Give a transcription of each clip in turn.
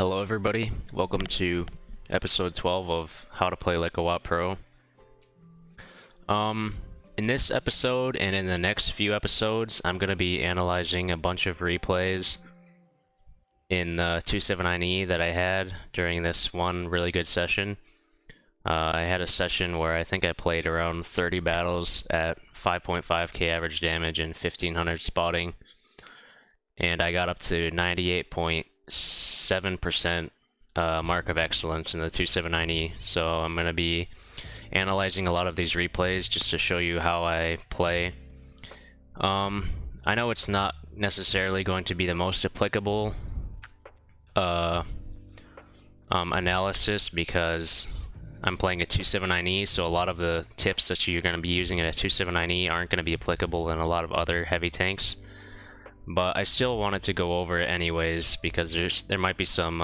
Hello everybody, welcome to episode 12 of How to Play Like a WoW Pro. In this episode and in the next few episodes, I'm going to be analyzing a bunch of replays in the 279e that I had during this one really good session. I had a session where I think I played around 30 battles at 5.5k average damage and 1500 spotting, and I got up to 98.7% mark of excellence in the 279e. So I'm going to be analyzing a lot of these replays just to show you how I play. I know it's not necessarily going to be the most applicable analysis because I'm playing a 279e, so a lot of the tips that you're going to be using in a 279e aren't going to be applicable in a lot of other heavy tanks. But I still wanted to go over it anyways because there might be some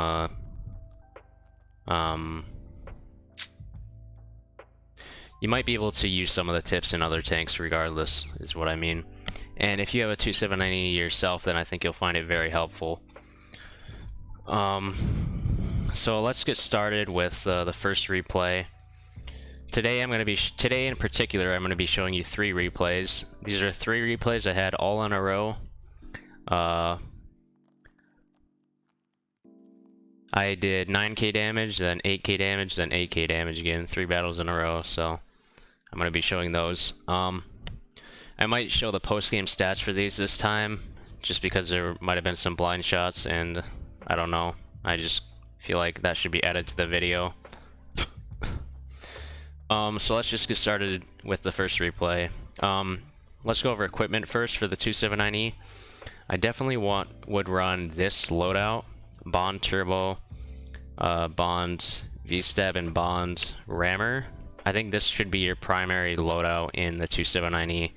you might be able to use some of the tips in other tanks regardless, is what I mean. And if you have a 279e yourself, then I think you'll find it very helpful. So let's get started with the first replay. Today in particular, I'm going to be showing you 3 replays. These are 3 replays I had all in a row. I did 9k damage, then 8k damage, then 8k damage again, 3 battles in a row, so I'm going to be showing those. I might show the post-game stats for these this time, just because there might have been some blind shots, and I don't know, I just feel like that should be added to the video. So let's just get started with the first replay. Let's go over equipment first for the 279e. I definitely would run this loadout, Bond Turbo, Bond V-Stab, and Bond Rammer. I think this should be your primary loadout in the 279e.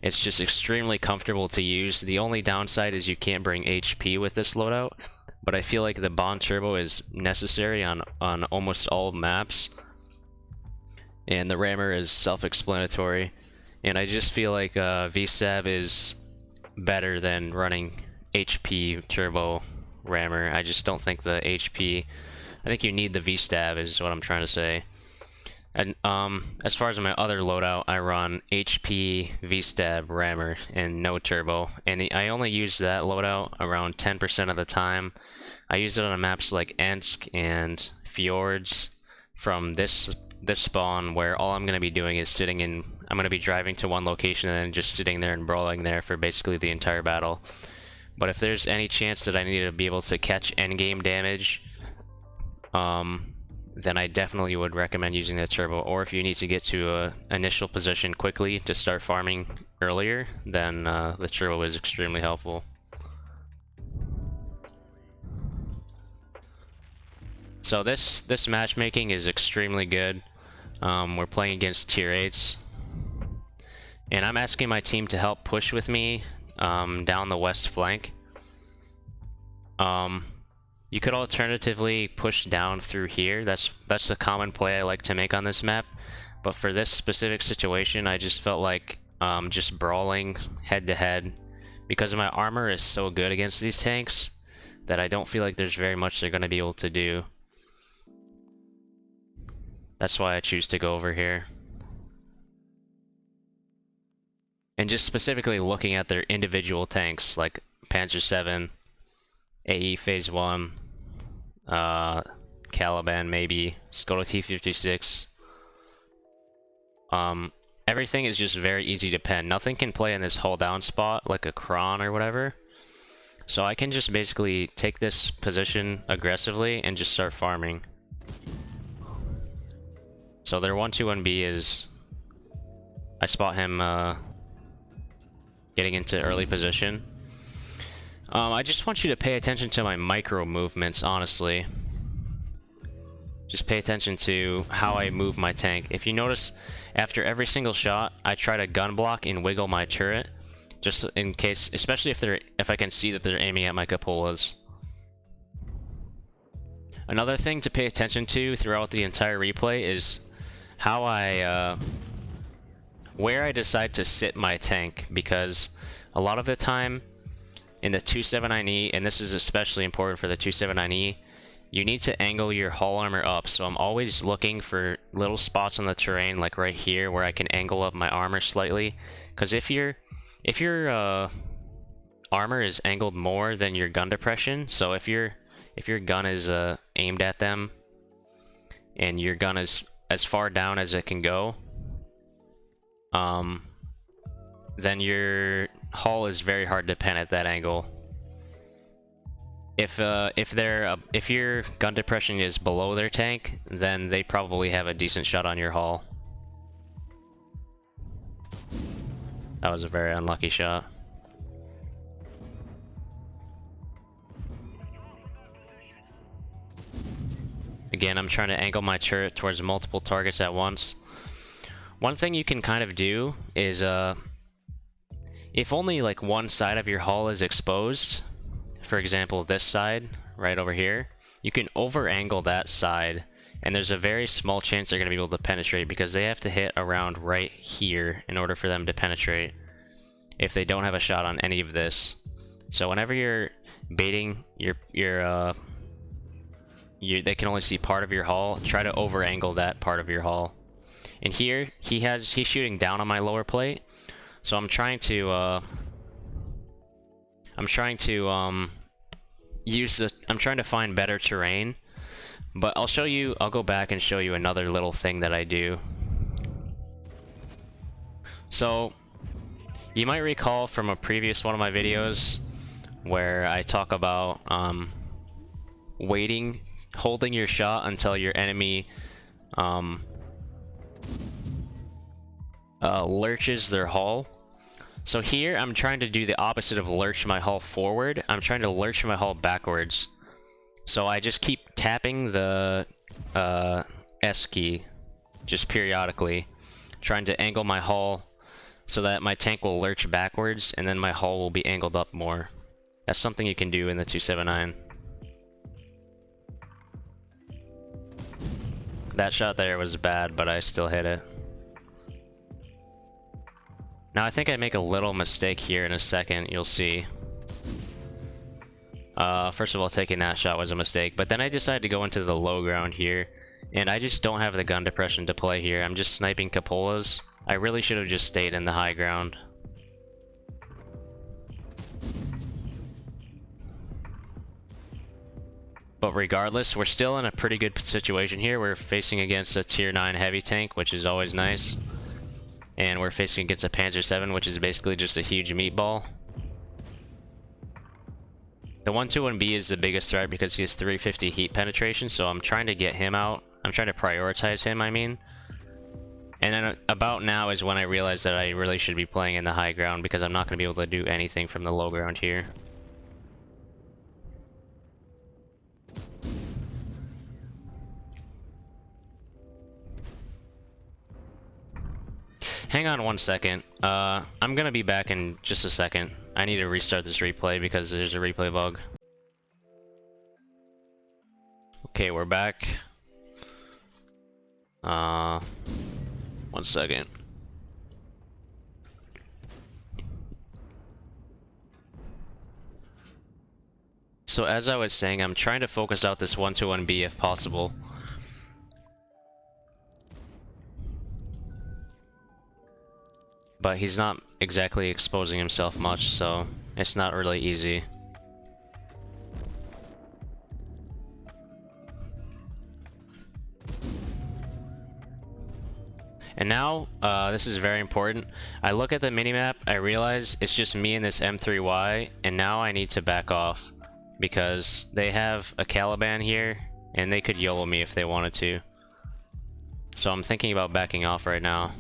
It's just extremely comfortable to use. The only downside is you can't bring HP with this loadout, but I feel like the Bond Turbo is necessary on almost all maps, and the Rammer is self-explanatory. And I just feel like V-Stab is better than running HP Turbo Rammer. I just don't think the HP, I think you need the V-Stab is what I'm trying to say. And as far as my other loadout, I run HP, V-Stab, Rammer, and no Turbo. And I only use that loadout around 10% of the time. I use it on maps like Ensk and Fjords from this spawn, where all I'm going to be doing is I'm going to be driving to one location and then just sitting there and brawling there for basically the entire battle. But if there's any chance that I need to be able to catch endgame damage, then I definitely would recommend using the Turbo. Or if you need to get to an initial position quickly to start farming earlier, then the Turbo is extremely helpful. So this matchmaking is extremely good. We're playing against tier 8s, and I'm asking my team to help push with me down the west flank. You could alternatively push down through here. That's the common play I like to make on this map. But for this specific situation, I just felt like just brawling head to head, because my armor is so good against these tanks that I don't feel like there's very much they're going to be able to do. That's why I choose to go over here. And just specifically looking at their individual tanks, like Panzer 7, AE Phase 1, Caliban maybe, Skoda T56. Everything is just very easy to pen. Nothing can play in this hold down spot like a Kron or whatever. So I can just basically take this position aggressively and just start farming. So their 121B is, I spot him getting into early position. I just want you to pay attention to my micro movements, honestly. Just pay attention to how I move my tank. If you notice, after every single shot, I try to gun block and wiggle my turret, just in case, especially if I can see that they're aiming at my cupolas. Another thing to pay attention to throughout the entire replay is how where I decide to sit my tank, because a lot of the time in the 279e, and this is especially important for the 279e, you need to angle your hull armor up. So I'm always looking for little spots on the terrain, like right here, where I can angle up my armor slightly. Because if your armor is angled more than your gun depression, so if your gun is aimed at them, and your gun is as far down as it can go, then your hull is very hard to pen at that angle. If your gun depression is below their tank, then they probably have a decent shot on your hull. That was a very unlucky shot. Again, I'm trying to angle my turret towards multiple targets at once. One thing you can kind of do is, if only like one side of your hull is exposed, for example this side right over here, you can over angle that side, and there's a very small chance they're going to be able to penetrate, because they have to hit around right here in order for them to penetrate if they don't have a shot on any of this. So whenever you're baiting they can only see part of your hull, try to over angle that part of your hull. And here he's shooting down on my lower plate, so I'm trying to find better terrain. But I'll go back and show you another little thing that I do. So you might recall from a previous one of my videos where I talk about holding your shot until your enemy lurches their hull. So here I'm trying to do the opposite of lurch my hull forward. I'm trying to lurch my hull backwards. So I just keep tapping the S key just periodically, trying to angle my hull so that my tank will lurch backwards, and then my hull will be angled up more. That's something you can do in the 279. That shot there was bad, but I still hit it. Now I think I make a little mistake here in a second, you'll see. First of all, taking that shot was a mistake, but then I decided to go into the low ground here, and I just don't have the gun depression to play here. I'm just sniping cupolas. I really should have just stayed in the high ground. But regardless, we're still in a pretty good situation here. We're facing against a tier 9 heavy tank, which is always nice. And we're facing against a Panzer 7, which is basically just a huge meatball. The 121B is the biggest threat because he has 350 heat penetration, so I'm trying to get him out. I'm trying to prioritize him, I mean. And then about now is when I realized that I really should be playing in the high ground, because I'm not going to be able to do anything from the low ground here. Hang on one second. I'm gonna be back in just a second. I need to restart this replay because there's a replay bug. Okay, we're back. One second. So as I was saying, I'm trying to focus out this 121B if possible. But he's not exactly exposing himself much, so it's not really easy. And now, this is very important. I look at the minimap, I realize it's just me and this M3Y, and now I need to back off. Because they have a Caliban here, and they could YOLO me if they wanted to. So I'm thinking about backing off right now.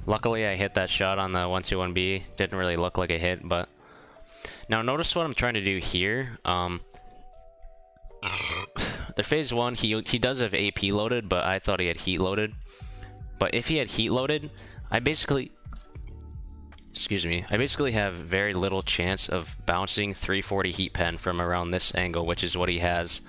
Luckily I hit that shot on the 121B. Didn't really look like a hit, but... Now notice what I'm trying to do here. The phase 1, he does have AP loaded, but I thought he had heat loaded. But if he had heat loaded, I basically have very little chance of bouncing 340 heat pen from around this angle, which is what he has.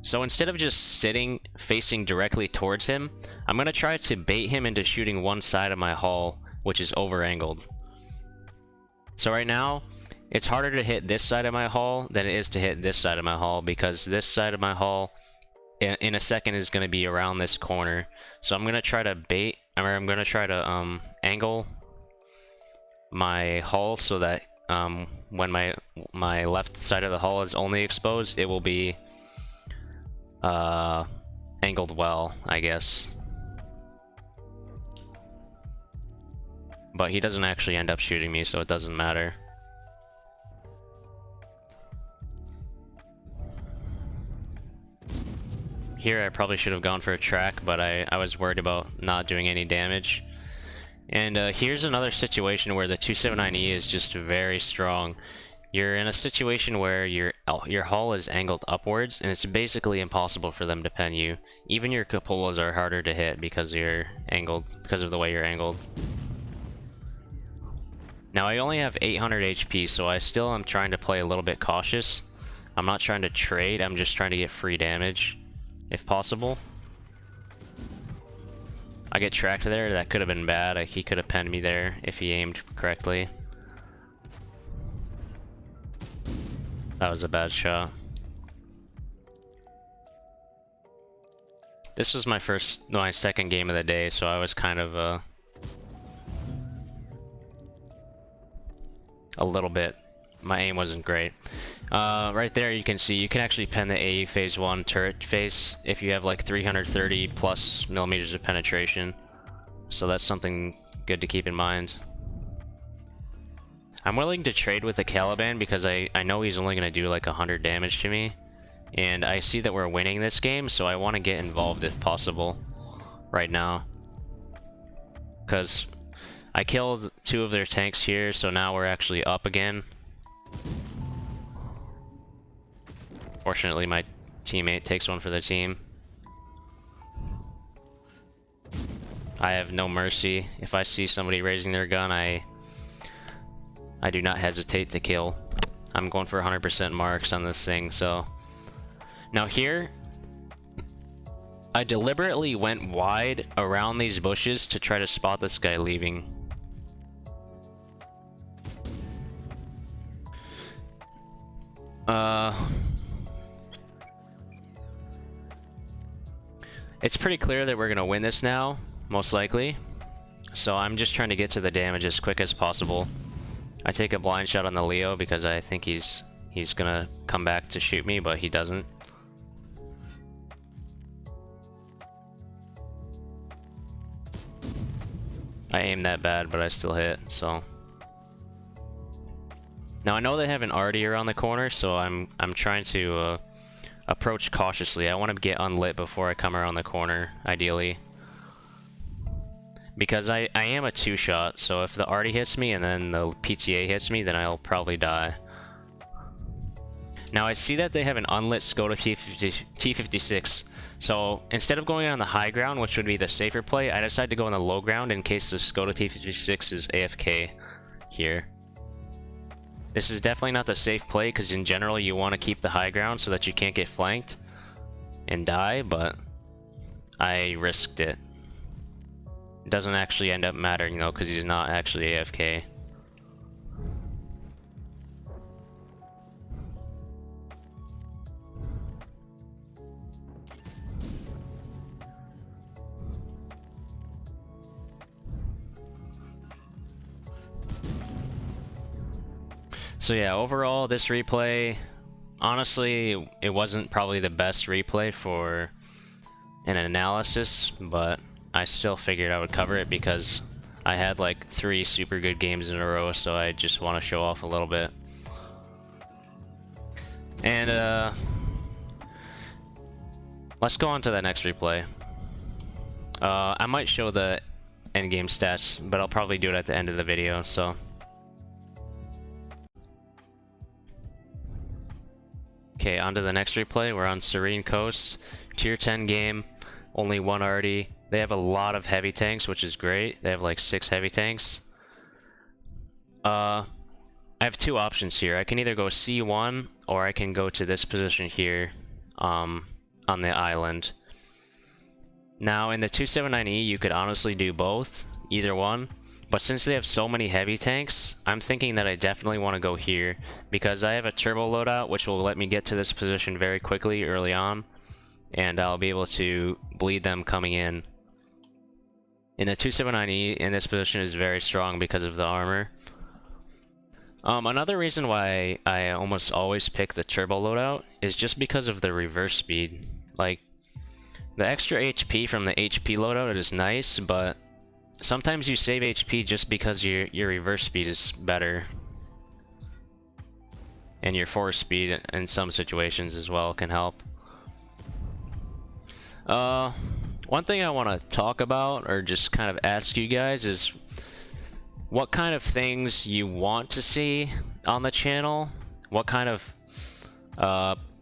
So instead of just sitting facing directly towards him, I'm going to try to bait him into shooting one side of my hull, which is over angled. So right now, it's harder to hit this side of my hull than it is to hit this side of my hull, because this side of my hull in a second is going to be around this corner. So I'm going to try to I'm going to try to angle my hull so that when my left side of the hull is only exposed, it will be angled well, I guess. But he doesn't actually end up shooting me, so it doesn't matter. Here I probably should have gone for a track, but I was worried about not doing any damage. And here's another situation where the 279e is just very strong. You're in a situation where your hull is angled upwards, and it's basically impossible for them to pen you. Even your cupolas are harder to hit because you're angled, because of the way you're angled. Now I only have 800 HP, so I still am trying to play a little bit cautious. I'm not trying to trade, I'm just trying to get free damage, if possible. I get tracked there, that could have been bad. He could have penned me there if he aimed correctly. That was a bad shot. This was my second game of the day, so I was kind of a little bit, my aim wasn't great. Right there you can see you can actually pen the AE phase 1 turret face if you have like 330 plus millimeters of penetration. So that's something good to keep in mind. I'm willing to trade with the Caliban because I know he's only going to do like 100 damage to me. And I see that we're winning this game, so I want to get involved if possible right now. Because I killed 2 of their tanks here, so now we're actually up again. Fortunately, my teammate takes one for the team. I have no mercy. If I see somebody raising their gun, I do not hesitate to kill. I'm going for 100% marks on this thing, so. Now here, I deliberately went wide around these bushes to try to spot this guy leaving. It's pretty clear that we're gonna win this now, most likely. So I'm just trying to get to the damage as quick as possible. I take a blind shot on the Leo because I think he's gonna come back to shoot me, but he doesn't. I aimed that bad, but I still hit, so. Now I know they have an arty around the corner, so I'm trying to approach cautiously. I want to get unlit before I come around the corner, ideally. Because I am a 2-shot, so if the arty hits me and then the PTA hits me, then I'll probably die. Now I see that they have an unlit Skoda T56, so instead of going on the high ground, which would be the safer play, I decide to go on the low ground in case the Skoda T56 is AFK here. This is definitely not the safe play, because in general you want to keep the high ground so that you can't get flanked and die, but I risked it. It doesn't actually end up mattering though, because he's not actually AFK. So yeah, overall this replay, honestly, it wasn't probably the best replay for an analysis, but I still figured I would cover it because I had like 3 super good games in a row, so I just want to show off a little bit. And let's go on to the next replay. I might show the endgame stats, but I'll probably do it at the end of the video, so. Okay, on to the next replay. We're on Serene Coast, tier 10 game, only 1 arty. They have a lot of heavy tanks, which is great. They have like 6 heavy tanks. I have 2 options here. I can either go C1 or I can go to this position here on the island. Now in the 279e you could honestly do both, either one. But since they have so many heavy tanks, I'm thinking that I definitely want to go here because I have a turbo loadout which will let me get to this position very quickly early on. and I'll be able to bleed them coming in. And the 279E in this position is very strong because of the armor. Another reason why I almost always pick the turbo loadout is just because of the reverse speed. Like, the extra HP from the HP loadout is nice, but sometimes you save HP just because your reverse speed is better. And your force speed in some situations as well can help. One thing I want to talk about, or just kind of ask you guys, is what kind of things you want to see on the channel. What kind of,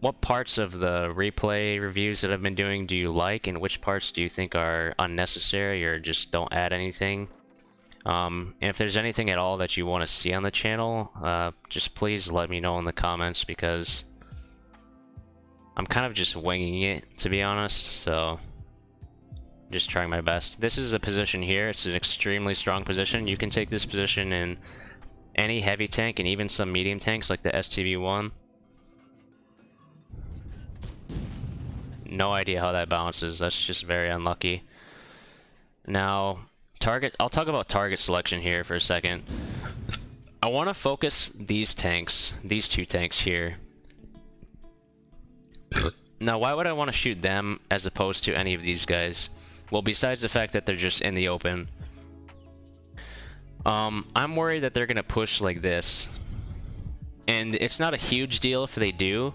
what parts of the replay reviews that I've been doing do you like, and which parts do you think are unnecessary or just don't add anything? And if there's anything at all that you want to see on the channel, just please let me know in the comments, because I'm kind of just winging it, to be honest, so just trying my best. This is a position here. It's an extremely strong position. You can take this position in any heavy tank and even some medium tanks like the STV-1. No idea how that bounces. That's just very unlucky. Now, I'll talk about target selection here for a second. I want to focus these tanks, these two tanks here. Now, why would I want to shoot them as opposed to any of these guys? Well, besides the fact that they're just in the open. I'm worried that they're going to push like this. And it's not a huge deal if they do.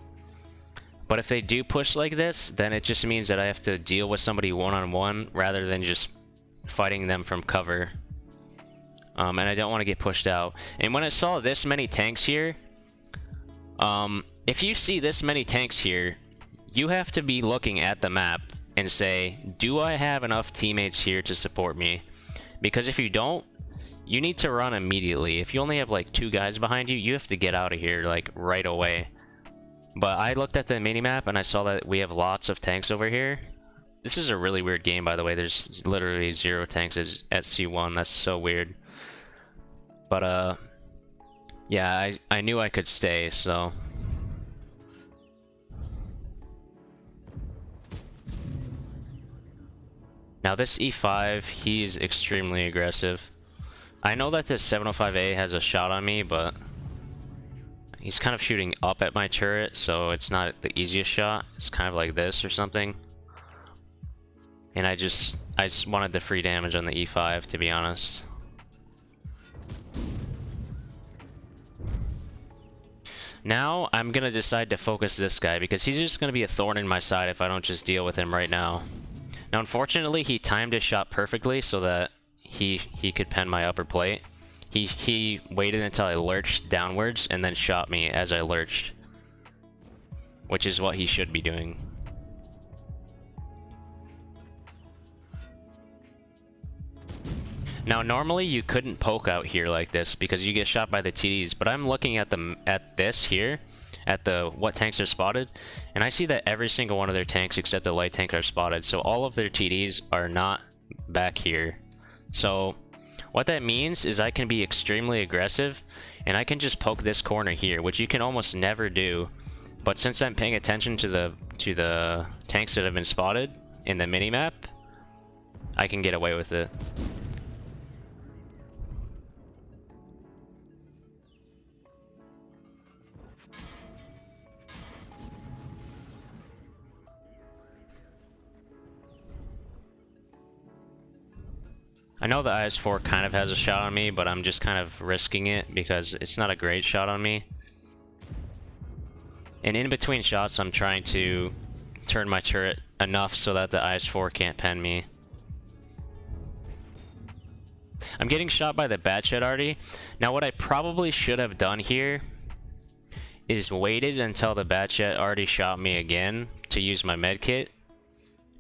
But if they do push like this, then it just means that I have to deal with somebody one-on-one rather than just fighting them from cover. And I don't want to get pushed out. And when I saw this many tanks here, if you see this many tanks here, you have to be looking at the map and say, do I have enough teammates here to support me? Because if you don't, you need to run immediately. If you only have like 2 guys behind you, you have to get out of here like right away. But I looked at the minimap and I saw that we have lots of tanks over here. This is a really weird game, by the way. There's literally 0 tanks at C1. That's so weird. But yeah, I knew I could stay, so. Now this E5, he's extremely aggressive. I know that this 705A has a shot on me, but he's kind of shooting up at my turret, so it's not the easiest shot. It's kind of like this or something. And I just wanted the free damage on the E5, to be honest. Now I'm gonna decide to focus this guy because he's just gonna be a thorn in my side if I don't just deal with him right now. Now unfortunately he timed his shot perfectly so that he could pen my upper plate. He waited until I lurched downwards and then shot me as I lurched, which is what he should be doing. Now normally you couldn't poke out here like this because you get shot by the TDs, but I'm looking at this here, at the what tanks are spotted, and I see that every single one of their tanks except the light tank are spotted, so all of their TDs are not back here. So what that means is I can be extremely aggressive and I can just poke this corner here, which you can almost never do. But since I'm paying attention to the tanks that have been spotted in the minimap, I can get away with it. I know the IS-4 kind of has a shot on me, but I'm just kind of risking it because it's not a great shot on me. And in between shots, I'm trying to turn my turret enough so that the IS-4 can't pen me. I'm getting shot by the Batchet already. Now what I probably should have done here is waited until the Batchet already shot me again to use my medkit.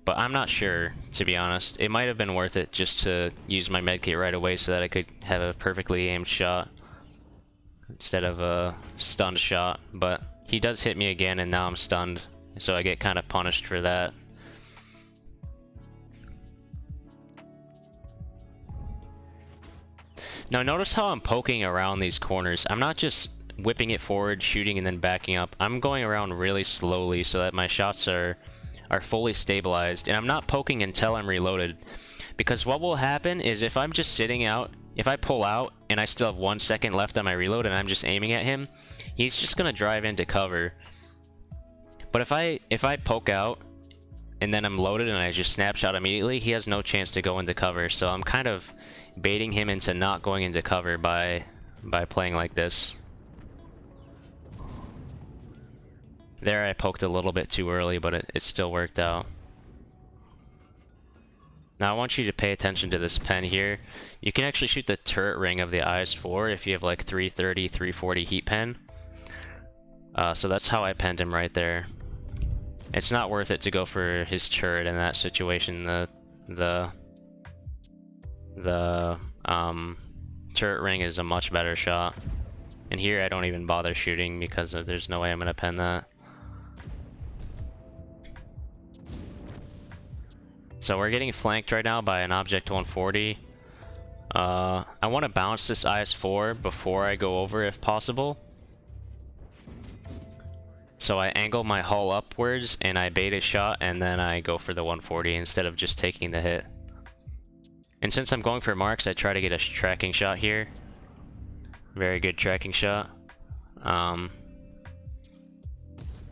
But I'm not sure, to be honest. It might have been worth it just to use my medkit right away so that I could have a perfectly aimed shot instead of a stunned shot. But he does hit me again and now I'm stunned, so I get kind of punished for that. Now notice how I'm poking around these corners. I'm not just whipping it forward, shooting, and then backing up. I'm going around really slowly so that my shots are are fully stabilized, and I'm not poking until I'm reloaded. Because what will happen is if I'm just sitting out, if I pull out and I still have 1 second left on my reload and I'm just aiming at him, he's just gonna drive into cover. But if I poke out and then I'm loaded and I just snapshot immediately, he has no chance to go into cover. So I'm kind of baiting him into not going into cover by playing like this. There I poked a little bit too early, but it still worked out. Now I want you to pay attention to this pen here. You can actually shoot the turret ring of the IS-4 if you have like 330, 340 heat pen. So that's how I penned him right there. It's not worth it to go for his turret in that situation. The turret ring is a much better shot. And here I don't even bother shooting because there's no way I'm gonna pen that. So we're getting flanked right now by an Object 140. I want to bounce this IS-4 before I go over if possible. So I angle my hull upwards and I bait a shot and then I go for the 140 instead of just taking the hit. And since I'm going for marks, I try to get a tracking shot here. Very good tracking shot. I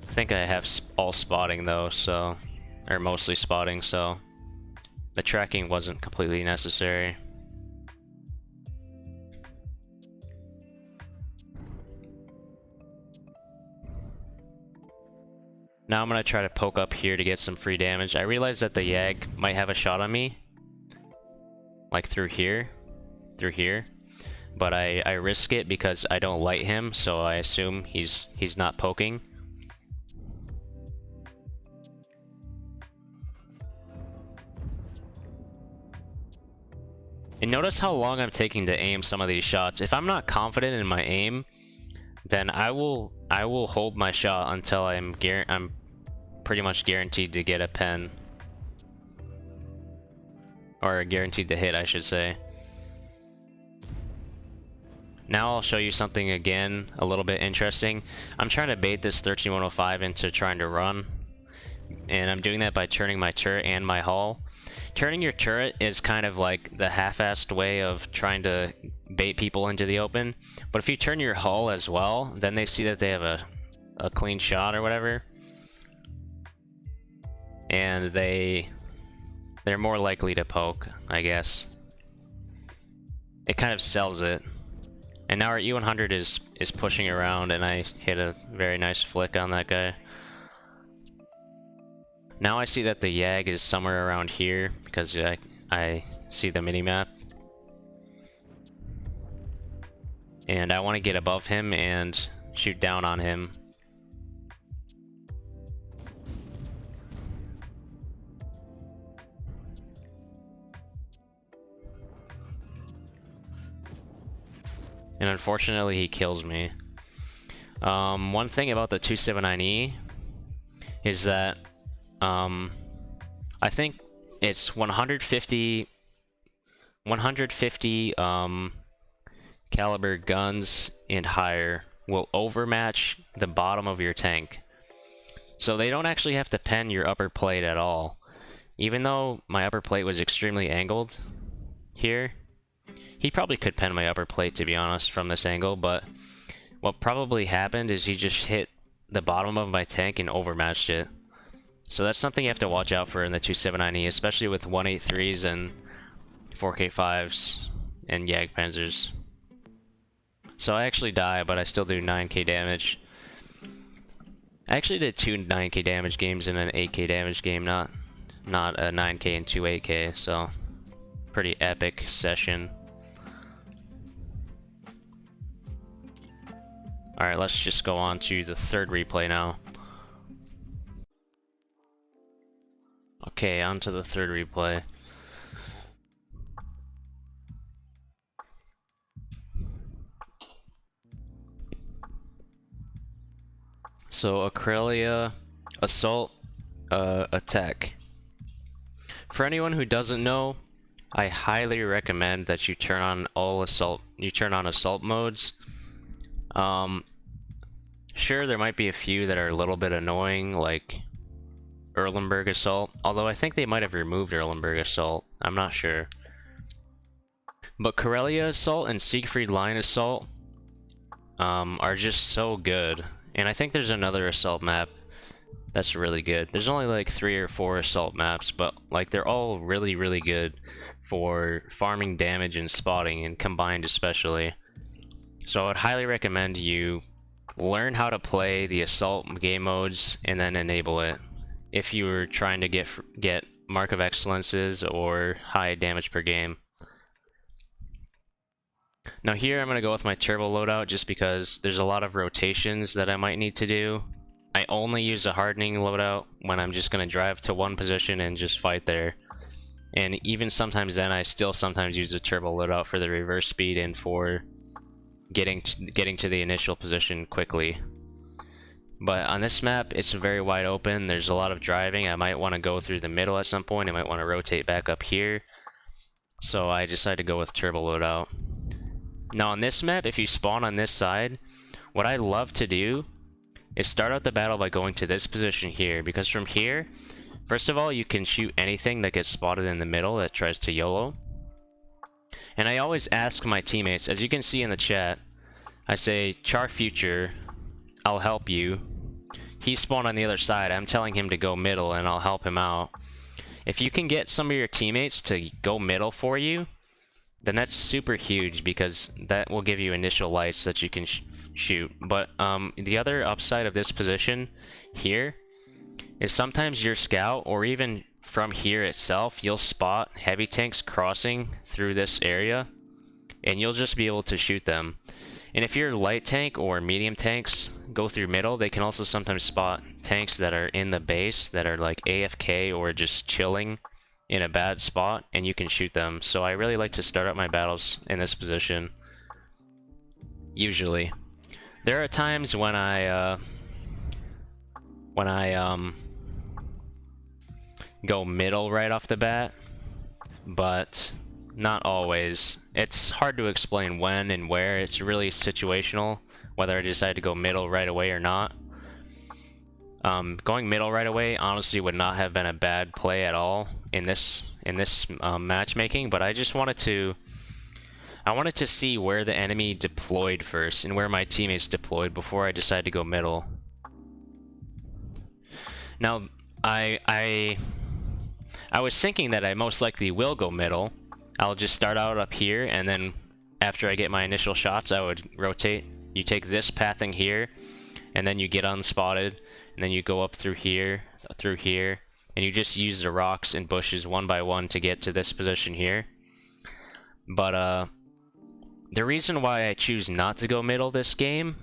think I have all spotting though, so, or mostly spotting, so the tracking wasn't completely necessary. Now I'm gonna try to poke up here to get some free damage. I realize that the Yag might have a shot on me, like through here, but I risk it because I don't light him, so I assume he's not poking. And notice how long I'm taking to aim some of these shots. If I'm not confident in my aim, then I will hold my shot until I'm pretty much guaranteed to get a pen. Or guaranteed to hit, I should say. Now I'll show you something again a little bit interesting. I'm trying to bait this 13105 into trying to run. And I'm doing that by turning my turret and my hull. Turning your turret is kind of like the half-assed way of trying to bait people into the open. But if you turn your hull as well, then they see that they have a clean shot or whatever. And they're more likely to poke, I guess. It kind of sells it. And now our E100 is pushing around and I hit a very nice flick on that guy. Now I see that the Yag is somewhere around here because I see the minimap. And I want to get above him and shoot down on him. And unfortunately he kills me. One thing about the 279e is that I think it's 150 caliber guns and higher will overmatch the bottom of your tank. So they don't actually have to pen your upper plate at all. Even though my upper plate was extremely angled here, he probably could pen my upper plate, to be honest, from this angle, but what probably happened is he just hit the bottom of my tank and overmatched it. So that's something you have to watch out for in the 279e, especially with 183s and 4K5s and Yag Panzers. So I actually die, but I still do 9k damage. I actually did 2 9k damage games in an 8k damage game, not a 9k and 2 8k, so pretty epic session. Alright, let's just go on to the third replay now. Okay, on to the third replay. So, a Corellia assault attack. For anyone who doesn't know, I highly recommend that you turn on assault modes. Sure, there might be a few that are a little bit annoying, like Erlenberg Assault, although I think they might have removed Erlenberg Assault. I'm not sure. But Corellia Assault and Siegfried Line Assault are just so good. And I think there's another assault map that's really good. There's only like 3 or 4 assault maps, but like they're all really, really good for farming damage and spotting, and combined especially. So I would highly recommend you learn how to play the assault game modes and then enable it if you were trying to get Mark of Excellences or high damage per game. Now here I'm going to go with my turbo loadout just because there's a lot of rotations that I might need to do. I only use a hardening loadout when I'm just going to drive to one position and just fight there. And even sometimes then I still sometimes use the turbo loadout for the reverse speed and for getting to the initial position quickly. But on this map it's very wide open, there's a lot of driving. I might want to go through the middle at some point, I might want to rotate back up here. So I decided to go with turbo loadout. Now on this map, if you spawn on this side, what I love to do is start out the battle by going to this position here, because from here, first of all, you can shoot anything that gets spotted in the middle that tries to YOLO. And I always ask my teammates, as you can see in the chat, I say, Char Future, I'll help you. He spawned on the other side, I'm telling him to go middle and I'll help him out. If you can get some of your teammates to go middle for you, then that's super huge, because that will give you initial lights that you can shoot. But the other upside of this position here is sometimes your scout, or even from here itself, you'll spot heavy tanks crossing through this area and you'll just be able to shoot them. And if your light tank or medium tanks go through middle, they can also sometimes spot tanks that are in the base that are like AFK or just chilling in a bad spot, and you can shoot them. So I really like to start out my battles in this position. Usually, there are times when I go middle right off the bat, but not always. It's hard to explain when and where. It's really situational whether I decide to go middle right away or not. Going middle right away honestly would not have been a bad play at all in this matchmaking, but I just wanted to see where the enemy deployed first and where my teammates deployed before I decided to go middle. Now I was thinking that I most likely will go middle. I'll just start out up here, and then after I get my initial shots I would rotate. You take this pathing here, and then you get unspotted, and then you go up through here, and you just use the rocks and bushes one by one to get to this position here. But the reason why I choose not to go middle this game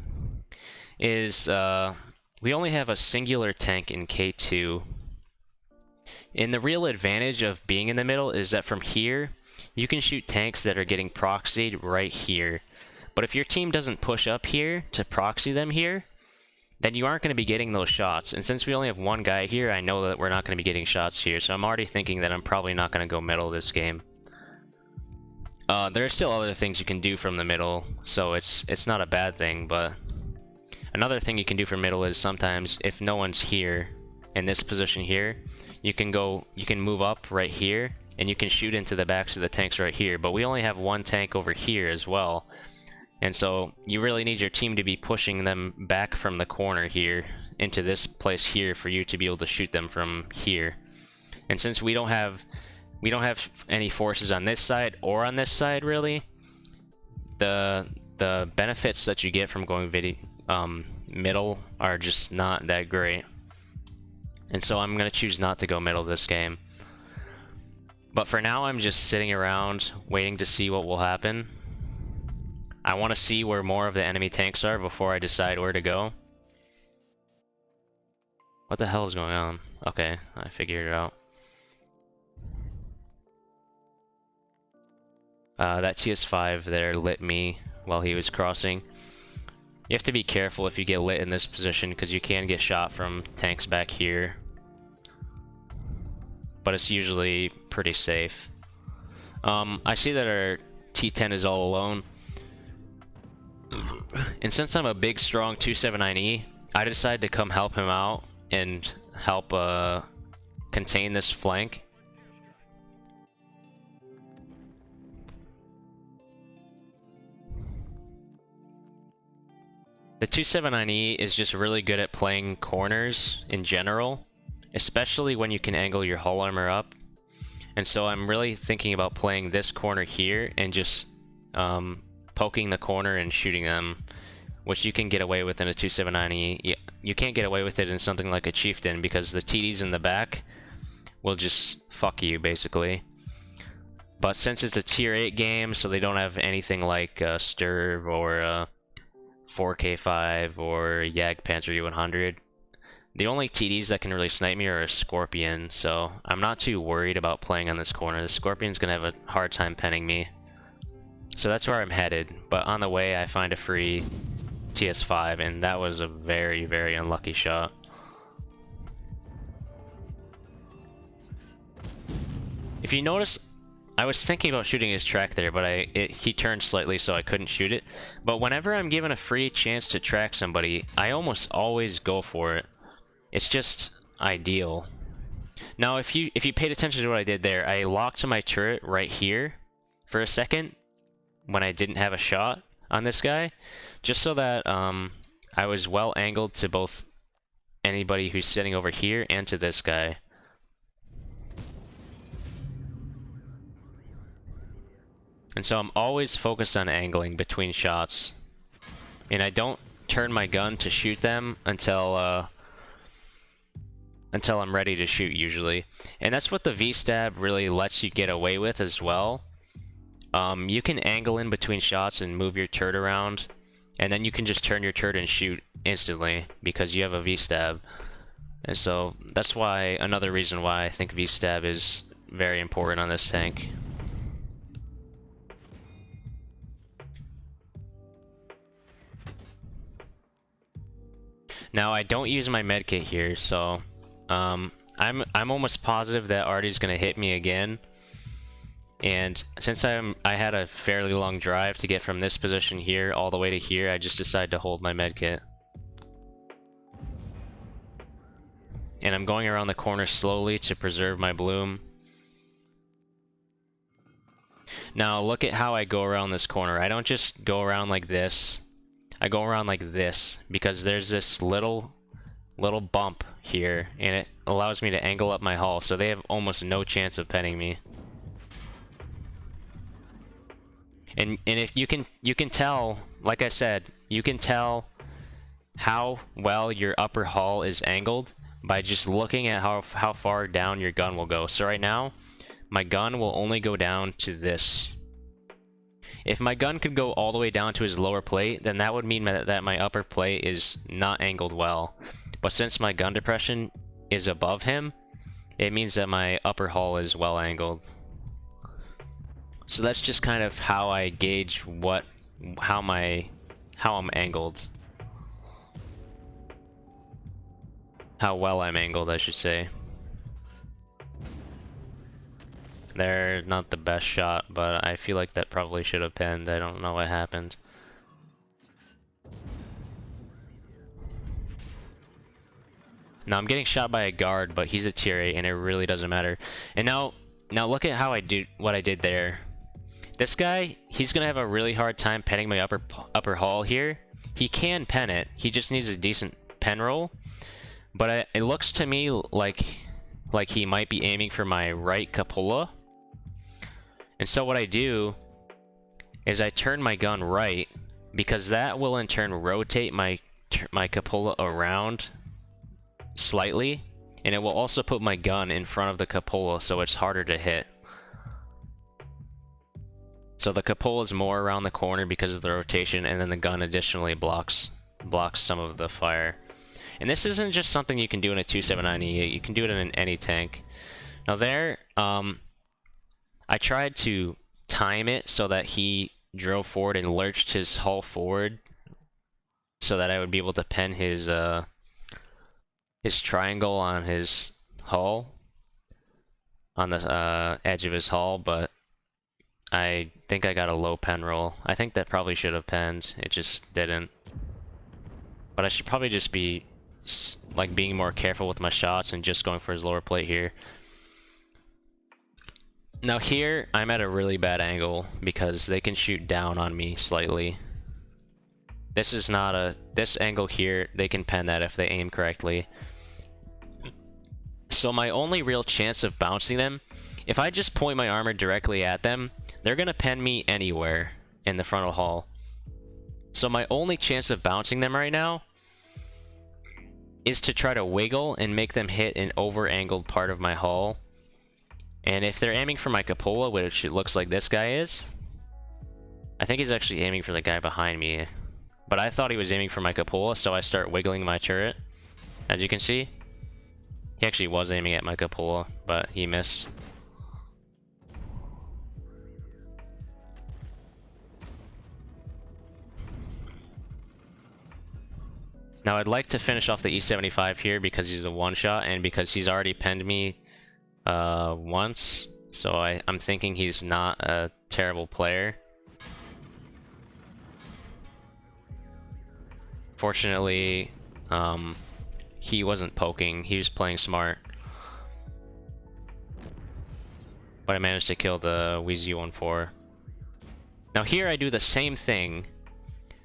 is we only have a singular tank in K2. And the real advantage of being in the middle is that from here, you can shoot tanks that are getting proxied right here. But if your team doesn't push up here to proxy them here, then you aren't going to be getting those shots. And since we only have one guy here, I know that we're not going to be getting shots here. So I'm already thinking that I'm probably not going to go middle this game. There are still other things you can do from the middle, so it's not a bad thing. But another thing you can do from middle is sometimes if no one's here in this position here, you can move up right here and you can shoot into the backs of the tanks right here. But we only have one tank over here as well. And so you really need your team to be pushing them back from the corner here into this place here for you to be able to shoot them from here. And since we don't have any forces on this side or on this side really, the benefits that you get from going middle are just not that great. And so I'm going to choose not to go middle this game. But for now I'm just sitting around waiting to see what will happen. I want to see where more of the enemy tanks are before I decide where to go. What the hell is going on? Okay, I figured it out. That TS5 there lit me while he was crossing. You have to be careful if you get lit in this position because you can get shot from tanks back here. But it's usually pretty safe. I see that our T10 is all alone. And since I'm a big strong 279e, I decided to come help him out and help contain this flank. The 279e is just really good at playing corners in general, especially when you can angle your hull armor up. And so I'm really thinking about playing this corner here and just poking the corner and shooting them, which you can get away with in a 279e. You can't get away with it in something like a Chieftain because the TDs in the back will just fuck you, basically. But since it's a tier 8 game, so they don't have anything like Sturv or 4K5 or Jagdpanzer U100, the only TDs that can really snipe me are a Scorpion, so I'm not too worried about playing on this corner. The Scorpion's gonna have a hard time penning me. So that's where I'm headed, but on the way I find a free TS5, and that was a very, very unlucky shot. If you notice, I was thinking about shooting his track there, but he turned slightly so I couldn't shoot it. But whenever I'm given a free chance to track somebody, I almost always go for it. It's just ideal. Now if you paid attention to what I did there, I locked my turret right here for a second when I didn't have a shot on this guy, just so that I was well angled to both anybody who's sitting over here and to this guy. And so I'm always focused on angling between shots, and I don't turn my gun to shoot them until I'm ready to shoot, usually. And that's what the V-stab really lets you get away with as well. You can angle in between shots and move your turret around, and then you can just turn your turret and shoot instantly because you have a V-stab. And so that's why, another reason why I think V-stab is very important on this tank. Now I don't use my medkit here, so I'm almost positive that Artie's gonna hit me again. And since I had a fairly long drive to get from this position here all the way to here, I just decided to hold my medkit. And I'm going around the corner slowly to preserve my bloom. Now look at how I go around this corner. I don't just go around like this. I go around like this because there's this little bump here, and it allows me to angle up my hull, so they have almost no chance of penning me. And if you can tell, like I said, you can tell how well your upper hull is angled by just looking at how far down your gun will go. So right now, my gun will only go down to this. If my gun could go all the way down to his lower plate, then that would mean that my upper plate is not angled well. But since my gun depression is above him, it means that my upper hull is well angled. So that's just kind of how I gauge how I'm angled. How well I'm angled, I should say. They're not the best shot, but I feel like that probably should have pinned. I don't know what happened. Now I'm getting shot by a guard, but he's a tier 8 and it really doesn't matter. And now look at how what I did there. This guy, he's gonna have a really hard time penning my upper hull here. He can pen it, he just needs a decent pen roll. But it looks to me like he might be aiming for my right cupola. And so what I do is I turn my gun right, because that will in turn rotate my cupola around slightly, and it will also put my gun in front of the cupola so it's harder to hit. So the cupola is more around the corner because of the rotation, and then the gun additionally blocks some of the fire. And this isn't just something you can do in a 279e, you can do it in any tank. Now there, I tried to time it so that he drove forward and lurched his hull forward so that I would be able to pen his triangle on his hull, on the edge of his hull, but I think I got a low pen roll. I think that probably should have penned, it just didn't. But I should probably just be like being more careful with my shots and just going for his lower plate here. Now here, I'm at a really bad angle because they can shoot down on me slightly. This is not a... This angle here, they can pen that if they aim correctly. So my only real chance of bouncing them, if I just point my armor directly at them, they're gonna pen me anywhere in the frontal hull. So my only chance of bouncing them right now is to try to wiggle and make them hit an over-angled part of my hull. And if they're aiming for my cupola, which it looks like this guy is, I think he's actually aiming for the guy behind me. But I thought he was aiming for my cupola, so I start wiggling my turret. As you can see, he actually was aiming at my cupola, but he missed. Now I'd like to finish off the E75 here because he's a one-shot and because he's already penned me once. So I'm thinking he's not a terrible player. Fortunately, he wasn't poking, he was playing smart. But I managed to kill the Wheezy 1-4. Now here I do the same thing.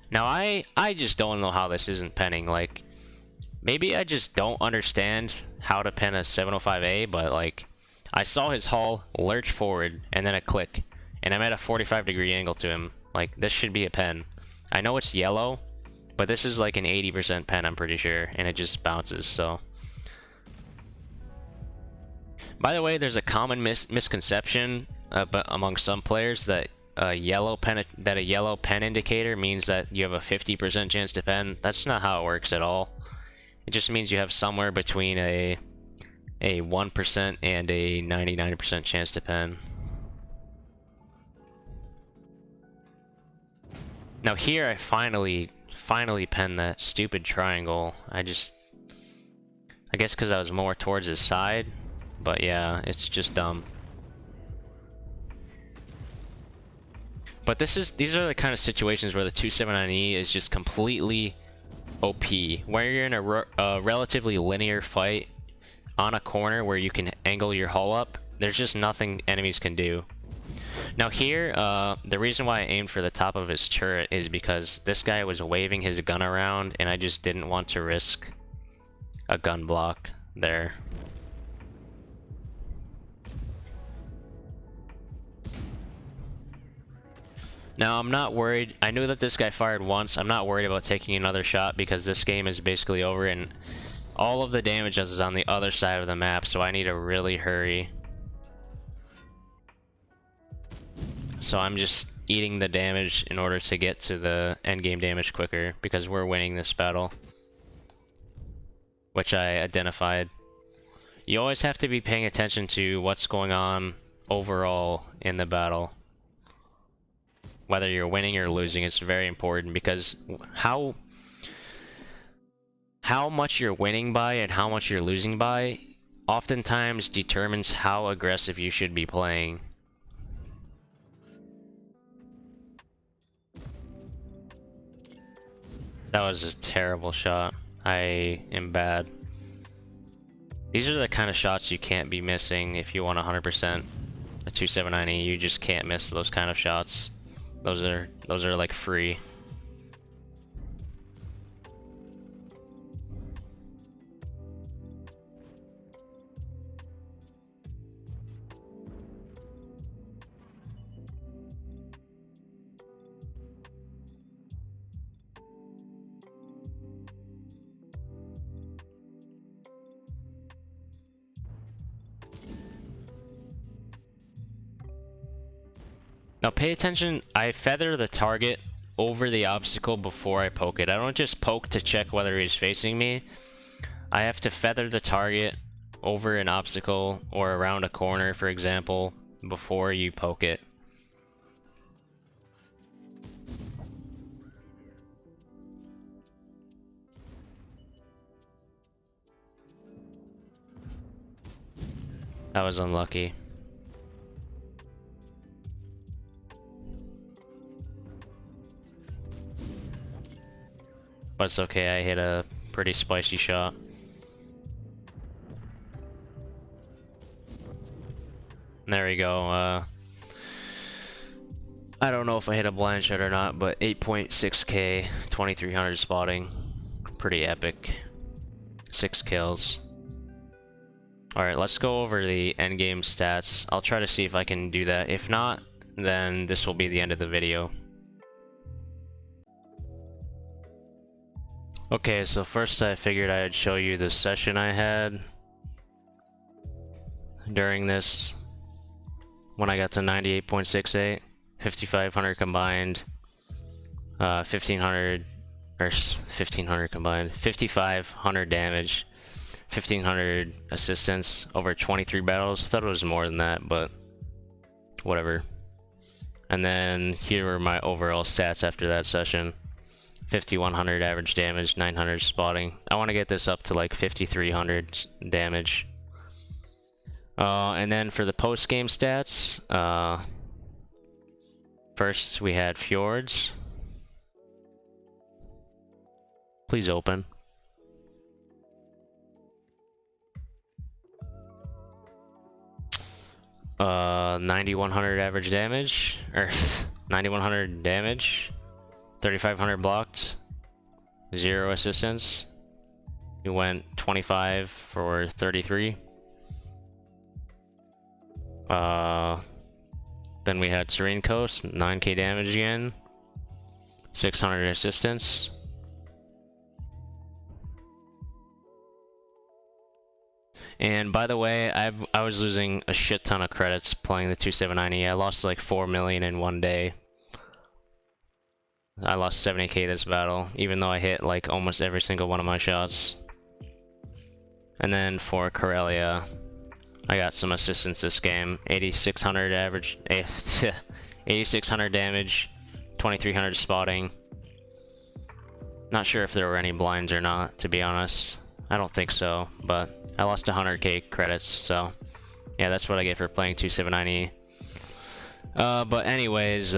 Now I just don't know how this isn't penning. Like, maybe I just don't understand how to pen a 705A, but like, I saw his hull lurch forward and then a click, and I'm at a 45-degree angle to him. Like, this should be a pen. I know it's yellow, but this is like an 80% pen, I'm pretty sure, and it just bounces, so. By the way, there's a common misconception but among some players that a yellow pen indicator means that you have a 50% chance to pen. That's not how it works at all. It just means you have somewhere between a 1% and a 99% chance to pen. Now here I finally penned that stupid triangle. I guess because I was more towards his side, but yeah, it's just dumb. But these are the kind of situations where the 279E is just completely OP. Where you're in a relatively linear fight on a corner where you can angle your hull up, there's just nothing enemies can do. Now here, the reason why I aimed for the top of his turret is because this guy was waving his gun around and I just didn't want to risk a gun block there. Now I'm not worried. I knew that this guy fired once. I'm not worried about taking another shot because this game is basically over and all of the damage is on the other side of the map, so I need to really hurry. So I'm just eating the damage in order to get to the endgame damage quicker because we're winning this battle, which I identified. You always have to be paying attention to what's going on overall in the battle. Whether you're winning or losing, it's very important because how much you're winning by and how much you're losing by oftentimes determines how aggressive you should be playing. That was a terrible shot. I am bad. These are the kind of shots you can't be missing if you want 100% a 279E. You just can't miss those kind of shots. Those are like free. Now pay attention, I feather the target over the obstacle before I poke it. I don't just poke to check whether he's facing me. I have to feather the target over an obstacle or around a corner, for example, before you poke it. That was unlucky. But it's okay, I hit a Pretty spicy shot. There we go. I don't know if I hit a blind shot or not, but 8.6k, 2300 spotting. Pretty epic. 6 kills. Alright, let's go over the endgame stats. I'll try to see if I can do that. If not, then this will be the end of the video. Okay, so first I figured I'd show you the session I had during this when I got to 98.68, 5500 combined, 1500 or 1500 combined, 5500 damage, 1500 assistance over 23 battles. I thought it was more than that, but whatever. And then here were my overall stats after that session. 5100 average damage, 900 spotting. I want to get this up to like 5300 damage. And then for the post-game stats, first we had Fjords. Please open. Uh, 9100 average damage, or 9100 damage, 3500 blocked, 0 assistance. We went 25 for 33. Then we had Serene Coast, 9k damage again, 600 assistance. And by the way, I was losing a shit ton of credits playing the 279e. I lost like 4 million in one day. I lost 70k this battle, even though I hit like almost every single one of my shots. And then for Corellia, I got some assistance this game. 8600 average, 8600 damage, 2300 spotting. Not sure if there were any blinds or not, to be honest. I don't think so, but I lost 100k credits, so yeah, that's what I get for playing 279e. But anyways,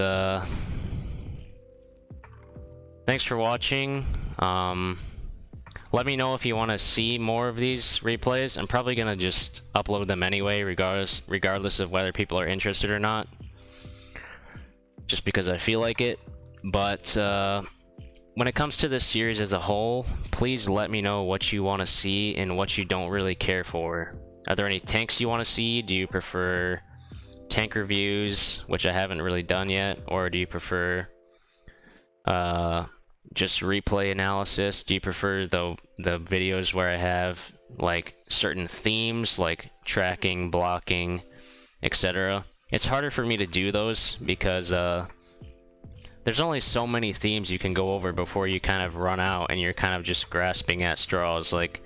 thanks for watching. Let me know if you want to see more of these replays. I'm probably gonna just upload them anyway, regardless of whether people are interested or not, just because I feel like it. But when it comes to this series as a whole, please let me know what you want to see and what you don't really care for. Are there any tanks you want to see? Do you prefer tank reviews, which I haven't really done yet, or do you prefer just replay analysis? Do you prefer the videos where I have like certain themes, like tracking, blocking, etc.? It's harder for me to do those because there's only so many themes you can go over before you kind of run out and you're kind of just grasping at straws. Like,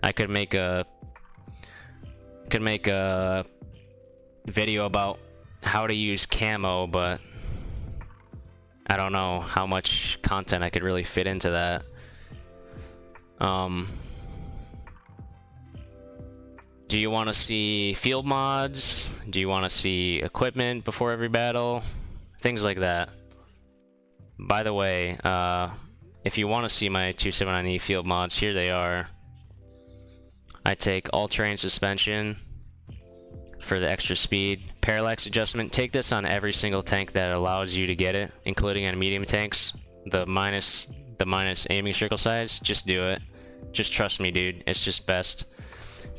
I could make a video about how to use camo, but I don't know how much content I could really fit into that. Do you want to see field mods? Do you want to see equipment before every battle? Things like that. By the way, if you want to see my 279e field mods, here they are. I take all-terrain suspension for the extra speed. Parallax adjustment, take this on every single tank that allows you to get it, including on medium tanks. The minus aiming circle size, just do it. Just trust me, dude, it's just best.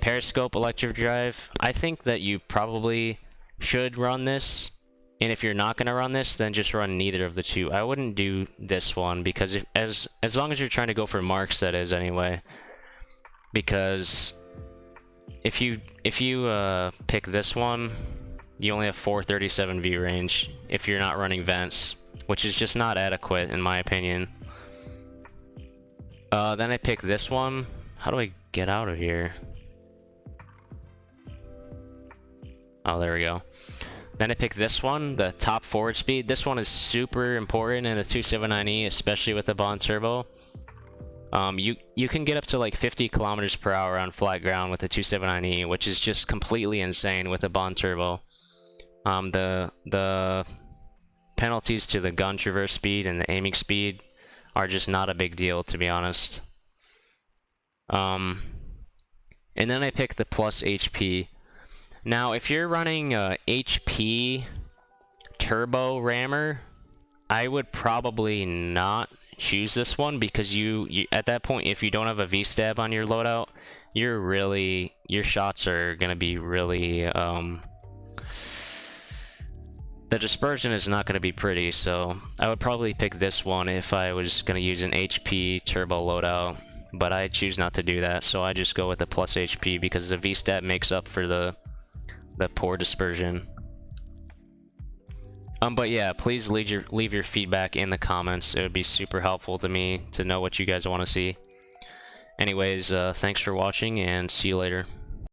Periscope electric drive, I think that you probably should run this. And if you're not going to run this, then just run neither of the two. I wouldn't do this one because as long as you're trying to go for marks, that is, anyway. Because if you pick this one, you only have 437 view range if you're not running vents, which is just not adequate in my opinion. Then I pick this one. How do I get out of here? Oh, there we go. Then I pick this one, the top forward speed. This one is super important in the 279e, especially with the Bond Turbo. You can get up to like 50 kilometers per hour on flat ground with the 279e, which is just completely insane with the Bond Turbo. The penalties to the gun traverse speed and the aiming speed are just not a big deal, to be honest. And then I pick the plus HP. Now, if you're running HP turbo rammer, I would probably not choose this one because you at that point, if you don't have a V-stab on your loadout, your shots are gonna be really the dispersion is not gonna be pretty. So I would probably pick this one if I was gonna use an HP turbo loadout, but I choose not to do that. So I just go with the plus HP because the V-stab makes up for the poor dispersion. But yeah, please leave your feedback in the comments. It would be super helpful to me to know what you guys want to see. Anyways, thanks for watching and see you later.